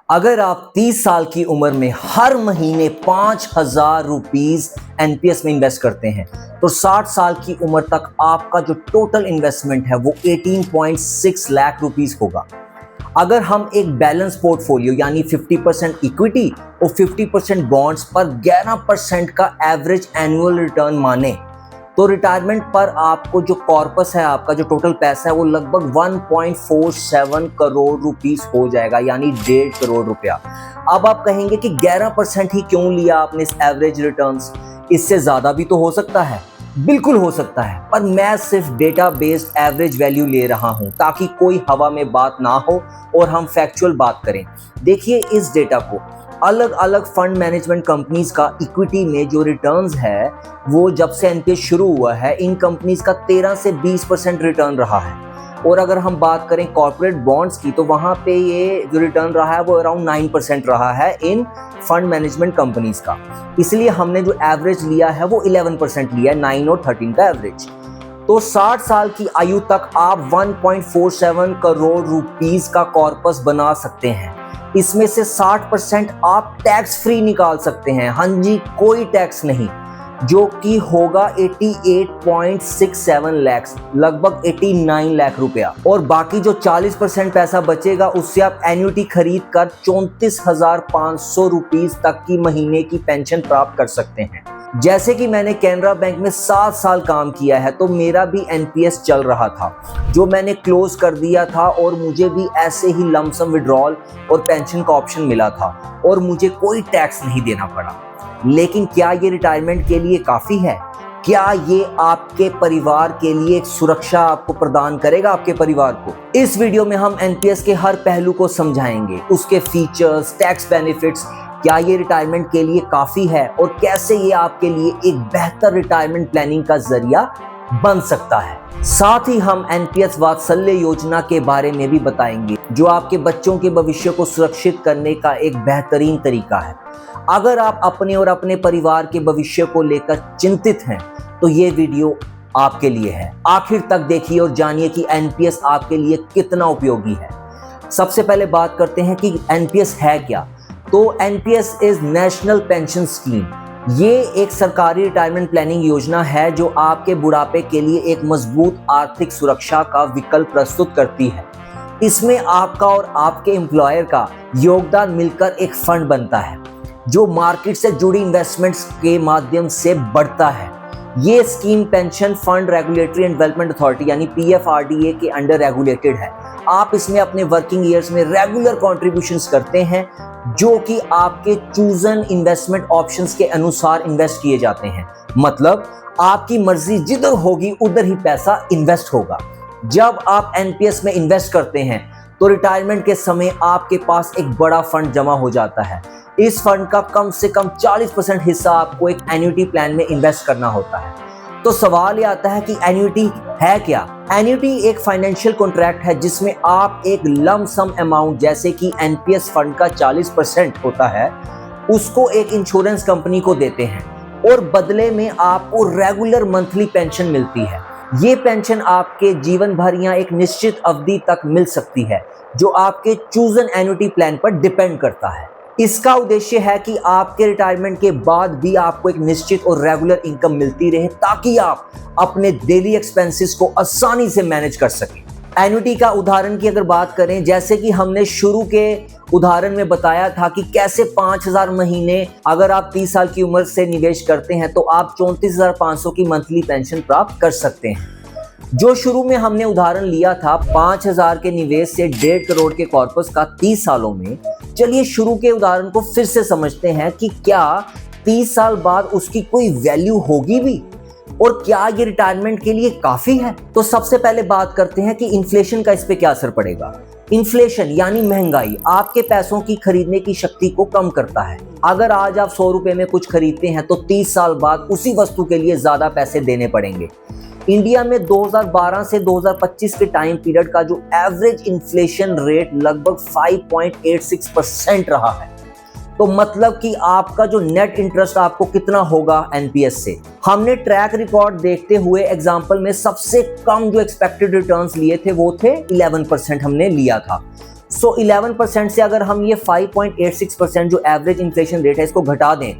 अगर आप 30 साल की उम्र में हर महीने 5,000 रुपीज एनपीएस में इन्वेस्ट करते हैं तो 60 साल की उम्र तक आपका जो टोटल इन्वेस्टमेंट है वो 18.6 लाख रुपीज होगा। अगर हम एक बैलेंस पोर्टफोलियो यानी 50% इक्विटी और 50% बॉन्ड्स पर 11% का एवरेज एनुअल रिटर्न माने तो रिटायरमेंट पर आपको जो कॉर्पस है, आपका जो टोटल पैसा है वो लगभग 1.47 करोड़ रुपीस हो जाएगा, यानी 1.5 करोड़ रुपया। अब आप कहेंगे कि 11% ही क्यों लिया आपने इस एवरेज रिटर्न्स, इससे ज्यादा भी तो हो सकता है। बिल्कुल हो सकता है, पर मैं सिर्फ डेटा बेस्ड एवरेज वैल्यू ले रहा हूं ताकि कोई हवा में बात ना हो और हम फैक्चुअल बात करें। देखिए इस डेटा को, अलग अलग फंड मैनेजमेंट कंपनीज का इक्विटी में जो रिटर्न्स है वो जब से एनपीएस शुरू हुआ है इन कंपनीज का 13 से 20% रिटर्न रहा है। और अगर हम बात करें कॉर्पोरेट बॉन्ड्स की तो वहां पे ये जो रिटर्न रहा है वो अराउंड 9% रहा है इन फंड मैनेजमेंट कंपनीज का। इसलिए हमने जो एवरेज लिया है वो 11% लिया है, 9 और 13 का एवरेज। तो 60 साल की आयु तक आप 1.47 करोड़ रुपीस का कॉर्पस बना सकते हैं। इसमें से 60% आप टैक्स फ्री निकाल सकते हैं, हाँ जी, कोई टैक्स नहीं, जो कि होगा 88.67 लाख, लगभग 89 लाख रुपया। और बाकी जो 40% पैसा बचेगा उससे आप एन्युटी खरीद कर 34,500 रुपीस तक की महीने की पेंशन प्राप्त कर सकते हैं। जैसे कि मैंने कैनरा बैंक में 7 साल काम किया है तो मेरा भी एनपीएस चल रहा था जो मैंने क्लोज कर दिया था और मुझे भी ऐसे ही लमसम विड्रॉल और पेंशन का ऑप्शन मिला था और मुझे कोई टैक्स नहीं देना पड़ा। लेकिन क्या ये रिटायरमेंट के लिए काफी है? क्या ये आपके परिवार के लिए एक सुरक्षा आपको प्रदान करेगा, आपके परिवार को? इस वीडियो में हम एनपीएस के हर पहलू को समझाएंगे, उसके फीचर्स, टैक्स बेनिफिट्स, क्या ये रिटायरमेंट के लिए काफी है और कैसे ये आपके लिए एक बेहतर रिटायरमेंट प्लानिंग का जरिया बन सकता है। साथ ही हम एनपीएस वात्सल्य योजना के बारे में भी बताएंगे जो आपके बच्चों के भविष्य को सुरक्षित करने का एक बेहतरीन तरीका है। अगर आप अपने और अपने परिवार के भविष्य को लेकर चिंतित हैं तो ये वीडियो आपके लिए है। आखिर तक देखिए और जानिए कि एनपीएस आपके लिए कितना उपयोगी है। सबसे पहले बात करते हैं कि एनपीएस है क्या। तो NPS is national pension scheme. ये एक सरकारी रिटायरमेंट प्लानिंग योजना है जो आपके बुढ़ापे के लिए एक मजबूत आर्थिक सुरक्षा का विकल्प प्रस्तुत करती है। इसमें आपका और आपके एम्प्लॉयर का योगदान मिलकर एक फंड बनता है जो मार्केट से जुड़ी इन्वेस्टमेंट्स के माध्यम से बढ़ता है। ये scheme pension fund regulatory and development authority यानी पीएफआरडीए के अंडर रेगुलेटेड है। आप इसमें अपने वर्किंग ईयर्स में रेगुलर कॉन्ट्रीब्यूशंस करते हैं जो कि आपके चूजन इन्वेस्टमेंट ऑप्शंस के अनुसार इन्वेस्ट किए जाते हैं। मतलब आपकी मर्जी जिधर होगी उधर ही पैसा इन्वेस्ट होगा। जब आप एनपीएस में इन्वेस्ट करते हैं तो रिटायरमेंट के समय आपके पास एक बड़ा फंड जमा हो जाता है। इस फंड का कम से कम 40% हिस्सा आपको एक एन्युटी प्लान में इन्वेस्ट करना होता है। तो सवाल ये आता है कि एन्युटी है क्या? एन्युटी एक फाइनेंशियल कॉन्ट्रैक्ट है जिसमें आप एक लम सम अमाउंट, जैसे कि एनपीएस फंड का 40% होता है, उसको एक इंश्योरेंस कंपनी को देते हैं और बदले में आपको रेगुलर मंथली पेंशन मिलती है। ये पेंशन आपके जीवन भर या एक निश्चित अवधि तक मिल सकती है जो आपके चूजन एन्युटी प्लान पर डिपेंड करता है। इसका उद्देश्य है कि आपके रिटायरमेंट के बाद भी आपको एक निश्चित और रेगुलर इनकम मिलती रहे ताकि आप अपने डेली एक्सपेंसेस को आसानी से मैनेज कर सकें। एन्युटी का उदाहरण की अगर बात करें, जैसे कि हमने शुरू के उदाहरण में बताया था कि कैसे 5,000 महीने अगर आप 30 साल की उम्र से निवेश करते हैं तो आप 34,500 की मंथली पेंशन प्राप्त कर सकते हैं। जो शुरू में हमने उदाहरण लिया था 5,000 के निवेश से 1.5 करोड़ के कॉर्पस का 30 सालों में, चलिए शुरू के उदाहरण को फिर से समझते हैं कि क्या 30 साल बाद उसकी कोई वैल्यू होगी भी और क्या ये रिटायरमेंट के लिए काफी है। तो सबसे पहले बात करते हैं कि इन्फ्लेशन का इस पे क्या असर पड़ेगा। इन्फ्लेशन यानी महंगाई आपके पैसों की खरीदने की शक्ति को कम करता है। अगर आज आप 100 रुपए में कुछ खरीदते हैं तो 30 साल बाद उसी वस्तु के लिए ज्यादा पैसे देने पड़ेंगे। इंडिया में 2012 से 2025 के टाइम पीरियड का जो एवरेज इन्फ्लेशन रेट लगभग 5.86% रहा है। तो मतलब कि आपका जो नेट इंटरेस्ट आपको कितना होगा एनपीएस से। हमने ट्रैक रिकॉर्ड देखते हुए एग्जांपल में सबसे कम जो एक्सपेक्टेड रिटर्न्स लिए थे वो थे 11% हमने लिया था। सो 11% से अगर हम ये 5.86% जो एवरेज इन्फ्लेशन रेट है इसको घटा दें,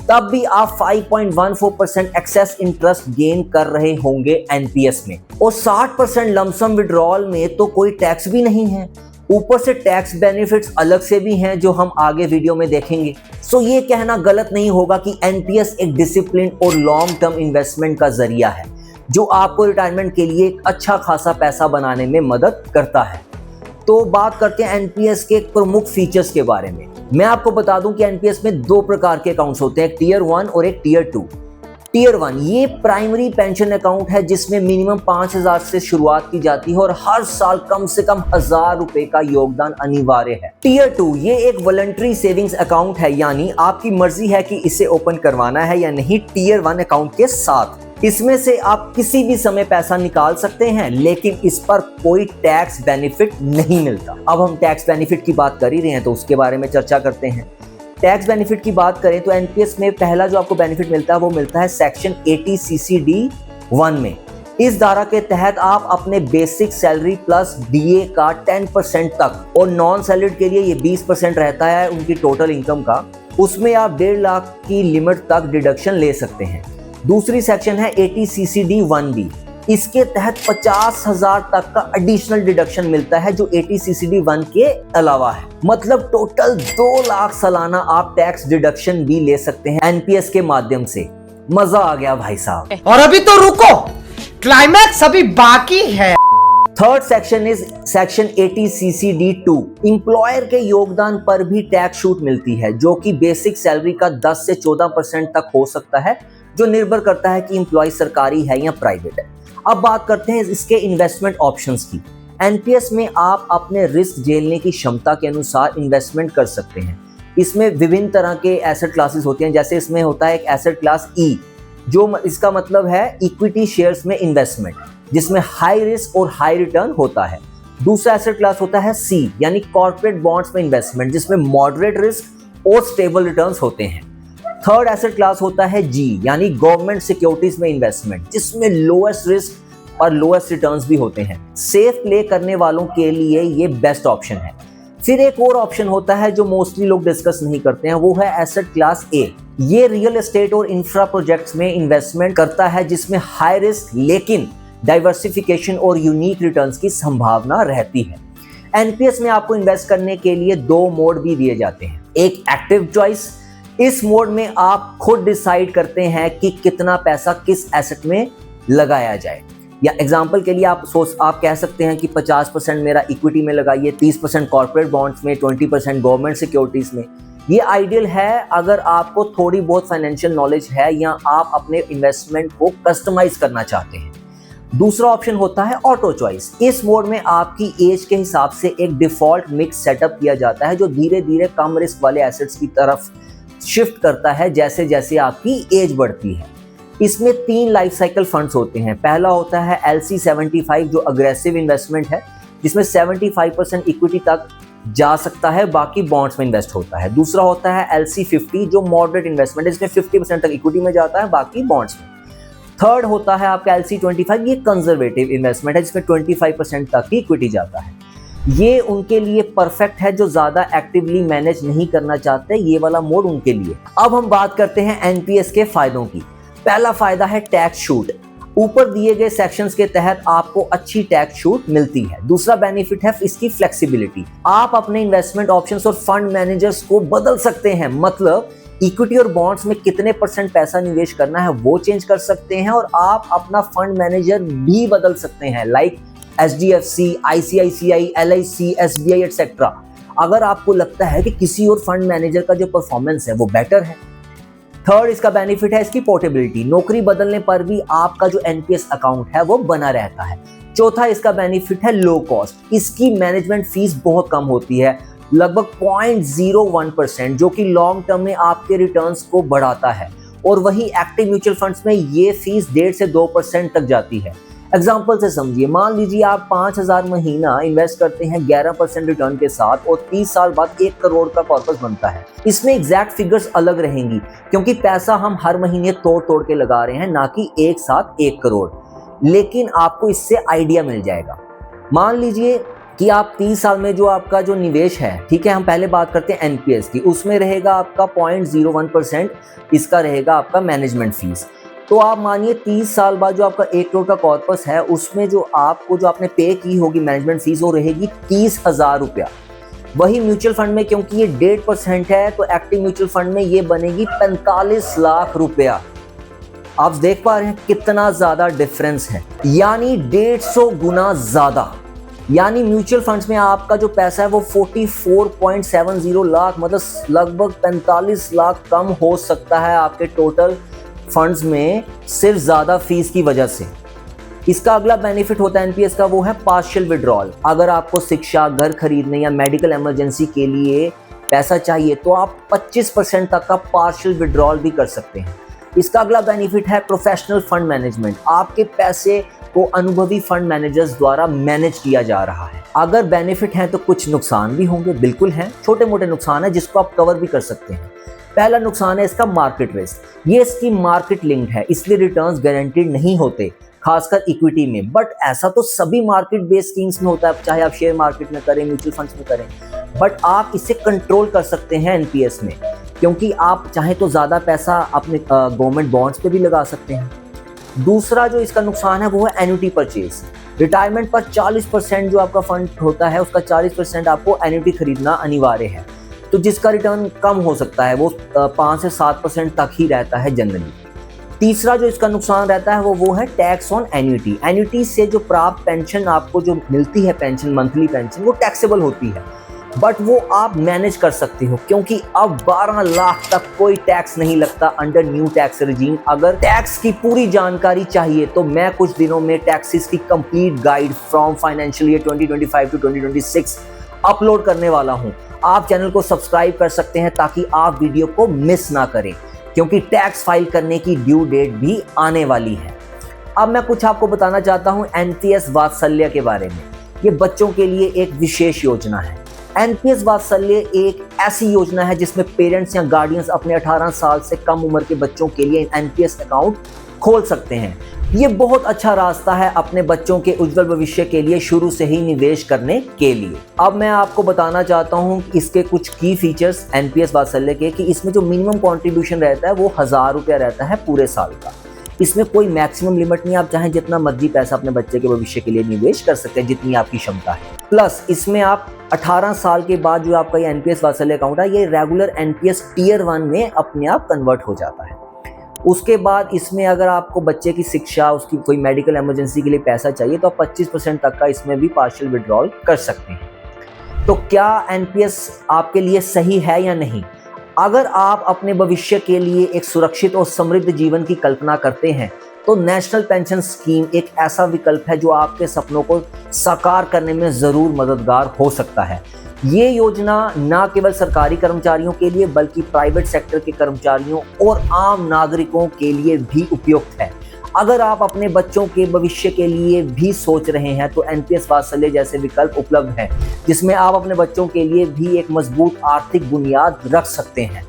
तब भी आप 5.14% एक्सेस इंटरेस्ट गेन कर रहे होंगे एनपीएस में। और 60% लमसम विड्रॉल में तो कोई टैक्स भी नहीं है, ऊपर से टैक्स बेनिफिट्स अलग से भी हैं जो हम आगे वीडियो में देखेंगे। सो ये कहना गलत नहीं होगा कि एनपीएस एक डिसिप्लिन और लॉन्ग टर्म इन्वेस्टमेंट का जरिया है जो आपको रिटायरमेंट के लिए एक अच्छा खासा पैसा बनाने में मदद करता है। तो बात करते हैं एनपीएस के प्रमुख फीचर्स के बारे में। मैं आपको बता दूं कि एनपीएस में दो प्रकार के अकाउंट्स होते हैं, एक टीयर 1 और एक टीयर 2। टीयर 1 ये प्राइमरी पेंशन अकाउंट है जिसमें मिनिमम 5,000 से शुरुआत की जाती है और हर साल कम से कम 1,000 रुपए का योगदान अनिवार्य है। टीयर 2 ये एक वॉलंटरी सेविंग्स अकाउंट है, यानी आपकी मर्जी है कि इसे ओपन करवाना है या नहीं टीयर 1 अकाउंट के साथ। इसमें से आप किसी भी समय पैसा निकाल सकते हैं, लेकिन इस पर कोई टैक्स बेनिफिट नहीं मिलता। अब हम टैक्स बेनिफिट की बात कर ही रहे हैं तो उसके बारे में चर्चा करते हैं। टैक्स बेनिफिट की बात करें तो एनपीएस में पहला जो आपको बेनिफिट मिलता है वो मिलता है सेक्शन 80 CCD 1 में। इस धारा के तहत आप अपने बेसिक सैलरी प्लस डीए का 10% तक, और नॉन सैलरीड के लिए ये 20% रहता है उनकी टोटल इनकम का, उसमें आप 1.5 लाख की लिमिट तक डिडक्शन ले सकते हैं। दूसरी सेक्शन है 80 CCD 1B। इसके तहत 50,000 तक का एडिशनल डिडक्शन मिलता है जो 80 CCD 1 के अलावा है। मतलब टोटल 2 लाख सालाना आप टैक्स डिडक्शन भी ले सकते हैं एनपीएस के माध्यम से। मजा आ गया भाई साहब। और अभी तो रुको, क्लाइमैक्स अभी बाकी है। Third section is section 80 CCD 2। Employer के योगदान पर भी टैक्स छूट मिलती है जो कि बेसिक सैलरी का 10 से 14% तक हो सकता है, जो निर्भर करता है कि इंप्लॉय सरकारी है या प्राइवेट है। अब बात करते हैं इसके इन्वेस्टमेंट ऑप्शंस की। एनपीएस में आप अपने रिस्क झेलने की क्षमता के अनुसार इन्वेस्टमेंट कर सकते हैं। इसमें विभिन्न तरह के एसेट क्लासेस होते हैं, जैसे इसमें होता है एक एसेट क्लास ई, जो इसका मतलब है इक्विटी शेयर्स में इन्वेस्टमेंट, जिसमें हाई रिस्क और हाई रिटर्न होता है। दूसरा एसेट क्लास होता है सी, यानी कॉर्पोरेट बॉन्ड्स में इन्वेस्टमेंट, जिसमें मॉडरेट रिस्क और स्टेबल रिटर्न्स होते हैं। थर्ड एसेट क्लास होता है जी, यानी गवर्नमेंट सिक्योरिटीज में इन्वेस्टमेंट, जिसमें लोएस्ट रिस्क और लोएस्ट रिटर्न्स भी होते हैं। सेफ प्ले करने वालों के लिए ये बेस्ट ऑप्शन है। फिर एक और ऑप्शन होता है जो मोस्टली लोग डिस्कस नहीं करते हैं, वो है एसेट क्लास ए। ये रियल एस्टेट और इंफ्रा प्रोजेक्ट्स में इन्वेस्टमेंट करता है, जिसमें हाई रिस्क लेकिन डाइवर्सिफिकेशन और यूनिक रिटर्न्स की संभावना रहती है। एनपीएस में आपको इन्वेस्ट करने के लिए 2 मोड भी दिए जाते हैं। एक एक्टिव चॉइस, इस मोड में आप खुद डिसाइड करते हैं कि कितना पैसा किस एसेट में लगाया जाए। या एग्जांपल के लिए आप कह सकते हैं कि 50% मेरा इक्विटी में लगाइए, 30% कॉर्पोरेट बॉन्ड्स में, 20% गवर्नमेंट सिक्योरिटीज में। ये आइडियल है अगर आपको थोड़ी बहुत फाइनेंशियल नॉलेज है या आप अपने इन्वेस्टमेंट को कस्टमाइज करना चाहते हैं। दूसरा ऑप्शन होता है ऑटो चॉइस। इस मोड में आपकी एज के हिसाब से एक डिफॉल्ट मिक्स सेटअप किया जाता है जो धीरे धीरे कम रिस्क वाले एसेट्स की तरफ शिफ्ट करता है जैसे जैसे आपकी एज बढ़ती है। इसमें 3 लाइफ साइकिल फंड्स होते हैं। पहला होता है LC75 जो अग्रेसिव इन्वेस्टमेंट है, जिसमें 75% इक्विटी तक जा सकता है, बाकी बॉन्ड्स में इन्वेस्ट होता है। दूसरा होता है LC50 जो मॉडरेट इन्वेस्टमेंट है, जिसमें 50% तक इक्विटी में जाता है, बाकी बॉन्ड्स में। थर्ड होता है आपका LC25, ये कंजर्वेटिव इन्वेस्टमेंट है जिसमें 25% तक ही इक्विटी जाता है। ये उनके लिए परफेक्ट है जो ज्यादा एक्टिवली मैनेज नहीं करना चाहते, ये वाला मोड उनके लिए। अब हम बात करते हैं एनपीएस के फायदों की। पहला फायदा है टैक्स छूट। ऊपर दिए गए सेक्शंस के तहत आपको अच्छी टैक्स छूट मिलती है। दूसरा बेनिफिट है इसकी फ्लेक्सिबिलिटी। आप अपने इन्वेस्टमेंट ऑप्शंस और फंड मैनेजर्स को बदल सकते हैं, मतलब इक्विटी और बॉन्ड्स में कितने % पैसा निवेश करना है वो चेंज कर सकते हैं, और आप अपना फंड मैनेजर भी बदल सकते हैं, like HDFC, ICICI, LIC, SBI etcetera. अगर आपको लगता है कि किसी और फंड मैनेजर का जो परफॉर्मेंस है वो बेटर है। थर्ड इसका बेनिफिट है इसकी पोर्टेबिलिटी। नौकरी बदलने पर भी आपका जो एनपीएस अकाउंट है वो बना रहता है। चौथा इसका बेनिफिट है लो कॉस्ट। इसकी मैनेजमेंट फीस बहुत कम होती है, लगभग 0.01%, जो कि लॉन्ग टर्म में आपके रिटर्न्स को बढ़ाता है। और वही एक्टिव म्यूचुअल फंड्स में ये फीस 1.5 से 2% तक जाती है। एग्जाम्पल से समझिए, मान लीजिए आप 5,000 महीना इन्वेस्ट करते हैं 11% रिटर्न के साथ, और 30 साल बाद 1 करोड़ का कॉर्पस बनता है। इसमें एग्जैक्ट फिगर्स अलग रहेंगी क्योंकि पैसा हम हर महीने तोड़ तोड़ के लगा रहे हैं, ना कि एक साथ 1 करोड़। लेकिन आपको इससे आइडिया मिल जाएगा। मान लीजिए कि आप 30 साल में जो आपका जो निवेश है, ठीक है, हम पहले बात करते हैं एनपीएस की, उसमें रहेगा आपका 0.01%, इसका रहेगा आपका मैनेजमेंट फीस। तो आप मानिए 30 साल बाद जो आपका 1 करोड़ का कॉर्पस है, उसमें जो आपने पे की होगी मैनेजमेंट फीस, वो रहेगी 30,000 रुपया। वही म्यूचुअल फंड में क्योंकि ये 1.5% है, तो एक्टिव म्यूचुअल फंड में ये बनेगी 45 लाख रुपया। आप देख पा रहे हैं कितना ज्यादा डिफरेंस है, यानी 150 गुना ज्यादा। यानी म्यूचुअल फंड्स में आपका जो पैसा है वो 44.70 लाख, मतलब लगभग 45 लाख कम हो सकता है आपके टोटल फंड्स में, सिर्फ ज्यादा फीस की वजह से। इसका अगला बेनिफिट होता है एनपीएस का, वो है पार्शियल विड्रॉल। अगर आपको शिक्षा, घर खरीदने या मेडिकल इमरजेंसी के लिए पैसा चाहिए तो आप 25% तक का पार्शियल विड्रॉल भी कर सकते हैं। इसका अगला बेनिफिट है प्रोफेशनल फंड मैनेजमेंट। आपके पैसे को अनुभवी फंड मैनेजर्स द्वारा मैनेज किया जा रहा है। अगर बेनिफिट हैं तो कुछ नुकसान भी होंगे, बिल्कुल हैं, छोटे मोटे नुकसान है जिसको आप कवर भी कर सकते हैं। पहला नुकसान है इसका मार्केट रिस्क। ये इसकी मार्केट लिंक्ड है, इसलिए रिटर्न्स गारंटीड नहीं होते, खासकर इक्विटी में। बट ऐसा तो सभी मार्केट बेस्ड स्कीम्स में होता है, चाहे आप शेयर मार्केट में करें, म्यूचुअल फंड्स में करें। बट आप इसे कंट्रोल कर सकते हैं एनपीएस में, क्योंकि आप चाहे तो ज़्यादा पैसा अपने गवर्नमेंट बॉन्ड्स पे भी लगा सकते हैं। दूसरा जो इसका नुकसान है वो है एन्युटी परचेज। रिटायरमेंट पर 40% जो आपका फंड होता है, उसका 40% आपको एन्युटी खरीदना अनिवार्य है, तो जिसका रिटर्न कम हो सकता है, वो 5 से 7% तक ही रहता है जनरली। तीसरा जो इसका नुकसान रहता है वो है टैक्स ऑन एन्युटी। एन्युटी से जो प्राप्त पेंशन आपको जो मिलती है, पेंशन, मंथली पेंशन, वो टैक्सेबल होती है, बट वो आप मैनेज कर सकते हो, क्योंकि अब 12 लाख तक कोई टैक्स नहीं लगता अंडर न्यू टैक्स रिजीम। अगर टैक्स की पूरी जानकारी चाहिए तो मैं कुछ दिनों में टैक्सेस की complete guide from financial year 2025 to 2026 upload करने वाला हूं। आप चैनल को सब्सक्राइब कर सकते हैं ताकि आप वीडियो को मिस ना करें, क्योंकि टैक्स फाइल करने की ड्यू डेट भी आने वाली है। अब मैं कुछ आपको बताना चाहता हूं एनपीएस वात्सल्य के बारे में। ये बच्चों के लिए एक विशेष योजना है। एनपीएस वात्सल्य एक ऐसी योजना है जिसमें पेरेंट्स या गार्डियंस अपने 18 साल से कम उम्र के बच्चों के लिए एनपीएस अकाउंट खोल सकते हैं। ये बहुत अच्छा रास्ता है अपने बच्चों के उज्जवल भविष्य के लिए शुरू से ही निवेश करने के लिए। अब मैं आपको बताना चाहता हूं इसके कुछ की फीचर्स एनपीएस वात्सल्य के, कि इसमें जो मिनिमम कंट्रीब्यूशन रहता है वो 1000 रुपया रहता है पूरे साल का। इसमें कोई मैक्सिमम लिमिट नहीं, आप चाहें जितना मर्जी पैसा अपने बच्चे के भविष्य के लिए निवेश कर सकते हैं, जितनी आपकी क्षमता है। प्लस इसमें आप 18 साल के बाद जो आपका ये एनपीएस वात्सल्य अकाउंट है, ये रेगुलर एनपीएस टियर 1 में अपने आप कन्वर्ट हो जाता है। उसके बाद इसमें अगर आपको बच्चे की शिक्षा, उसकी कोई मेडिकल इमरजेंसी के लिए पैसा चाहिए तो आप 25% तक का इसमें भी पार्शियल विड्रॉल कर सकते हैं। तो क्या एनपीएस आपके लिए सही है या नहीं? अगर आप अपने भविष्य के लिए एक सुरक्षित और समृद्ध जीवन की कल्पना करते हैं तो नेशनल पेंशन स्कीम एक ऐसा विकल्प है जो आपके सपनों को साकार करने में जरूर मददगार हो सकता है। ये योजना न केवल सरकारी कर्मचारियों के लिए बल्कि प्राइवेट सेक्टर के कर्मचारियों और आम नागरिकों के लिए भी उपयुक्त है। अगर आप अपने बच्चों के भविष्य के लिए भी सोच रहे हैं तो एनपीएस वात्सल्य जैसे विकल्प उपलब्ध हैं, जिसमें आप अपने बच्चों के लिए भी एक मजबूत आर्थिक बुनियाद रख सकते हैं।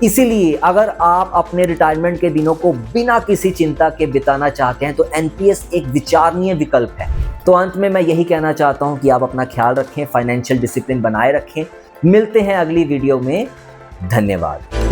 इसीलिए अगर आप अपने रिटायरमेंट के दिनों को बिना किसी चिंता के बिताना चाहते हैं तो एनपीएस एक विचारणीय विकल्प है। तो अंत में मैं यही कहना चाहता हूं कि आप अपना ख्याल रखें, फाइनेंशियल डिसिप्लिन बनाए रखें। मिलते हैं अगली वीडियो में। धन्यवाद।